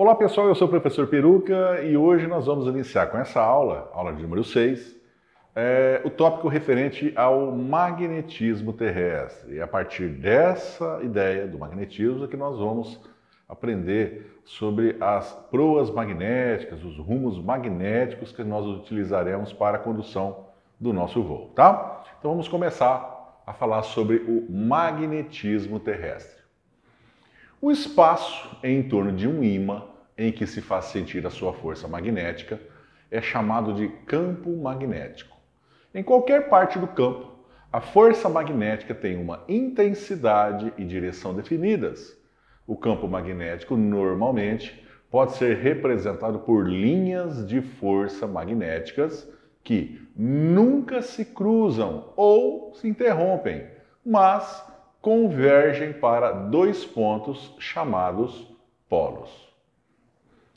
Olá pessoal, eu sou o professor Peruca e hoje nós vamos iniciar com essa aula de número 6, o tópico referente ao magnetismo terrestre. E a partir dessa ideia do magnetismo é que nós vamos aprender sobre as proas magnéticas, os rumos magnéticos que nós utilizaremos para a condução do nosso voo, tá? Então vamos começar a falar sobre o magnetismo terrestre. O espaço em torno de um ímã em que se faz sentir a sua força magnética é chamado de campo magnético. Em qualquer parte do campo, a força magnética tem uma intensidade e direção definidas. O campo magnético normalmente pode ser representado por linhas de força magnéticas que nunca se cruzam ou se interrompem, mas convergem para dois pontos chamados polos.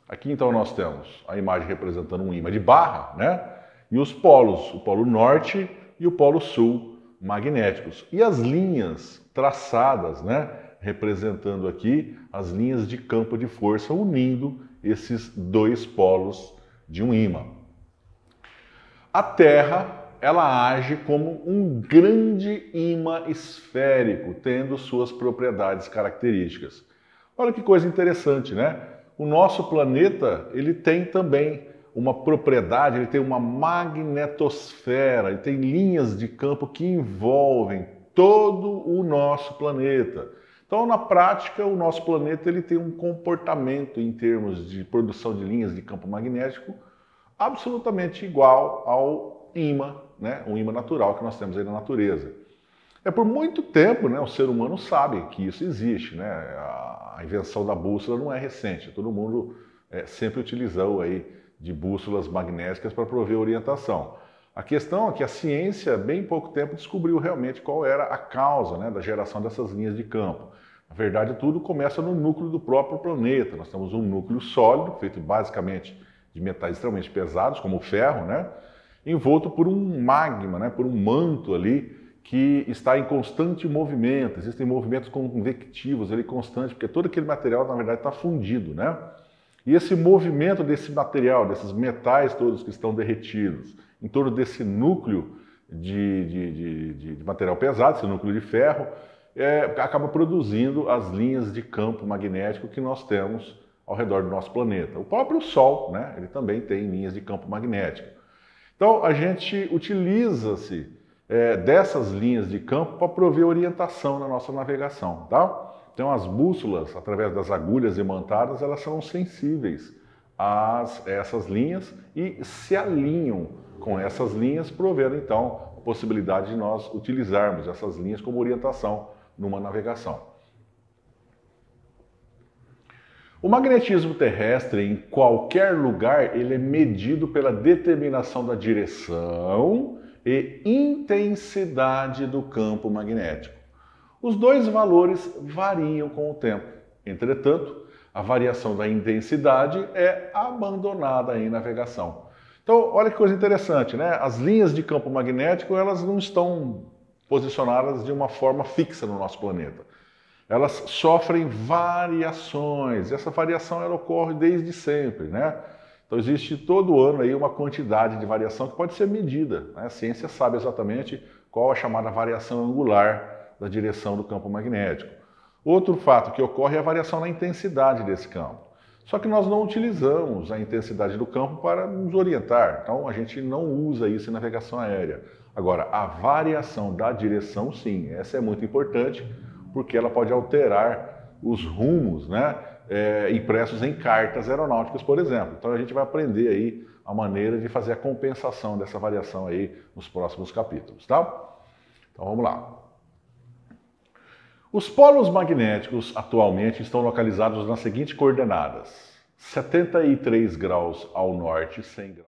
Aqui então nós temos a imagem representando um ímã de barra, né? E os polos, o polo norte e o polo sul magnéticos. E as linhas traçadas, né? Representando aqui as linhas de campo de força unindo esses dois polos de um ímã. A Terra, ela age como um grande ímã esférico, tendo suas propriedades características. Olha que coisa interessante, né? O nosso planeta, ele tem também uma propriedade, ele tem uma magnetosfera, ele tem linhas de campo que envolvem todo o nosso planeta. Então, na prática, o nosso planeta ele tem um comportamento em termos de produção de linhas de campo magnético absolutamente igual ao ímã, né? Um ímã natural que nós temos aí na natureza. Por muito tempo, né, o ser humano sabe que isso existe, né? A invenção da bússola não é recente, todo mundo sempre utilizou aí de bússolas magnéticas para prover orientação. A questão é que a ciência, bem pouco tempo, descobriu realmente qual era a causa, né, da geração dessas linhas de campo. Na verdade, tudo começa no núcleo do próprio planeta. Nós temos um núcleo sólido, feito basicamente de metais extremamente pesados, como o ferro, né, envolto por um magma, né, por um manto ali, que está em constante movimento. Existem movimentos convectivos ali constantes, porque todo aquele material, na verdade, está fundido, né? E esse movimento desse material, desses metais todos que estão derretidos, em torno desse núcleo de material pesado, esse núcleo de ferro, acaba produzindo as linhas de campo magnético que nós temos ao redor do nosso planeta. O próprio Sol, né? Ele também tem linhas de campo magnético. Então, a gente utiliza-se dessas linhas de campo para prover orientação na nossa navegação, tá? Então as bússolas, através das agulhas imantadas, elas são sensíveis a essas linhas e se alinham com essas linhas, provendo então a possibilidade de nós utilizarmos essas linhas como orientação numa navegação. O magnetismo terrestre, em qualquer lugar, ele é medido pela determinação da direção e intensidade do campo magnético. Os dois valores variam com o tempo. Entretanto, a variação da intensidade é abandonada em navegação. Então, olha que coisa interessante, né? As linhas de campo magnético, elas não estão posicionadas de uma forma fixa no nosso planeta. Elas sofrem variações. Essa variação ela ocorre desde sempre, né? Então existe todo ano aí uma quantidade de variação que pode ser medida, né? A ciência sabe exatamente qual a chamada variação angular da direção do campo magnético. Outro fato que ocorre é a variação na intensidade desse campo. Só que nós não utilizamos a intensidade do campo para nos orientar, então a gente não usa isso em navegação aérea. Agora, a variação da direção, sim, essa é muito importante, porque ela pode alterar os rumos, né? Impressos em cartas aeronáuticas, por exemplo. Então a gente vai aprender aí a maneira de fazer a compensação dessa variação aí nos próximos capítulos, tá? Então vamos lá. Os polos magnéticos atualmente estão localizados nas seguintes coordenadas: 73 graus ao norte, 100 graus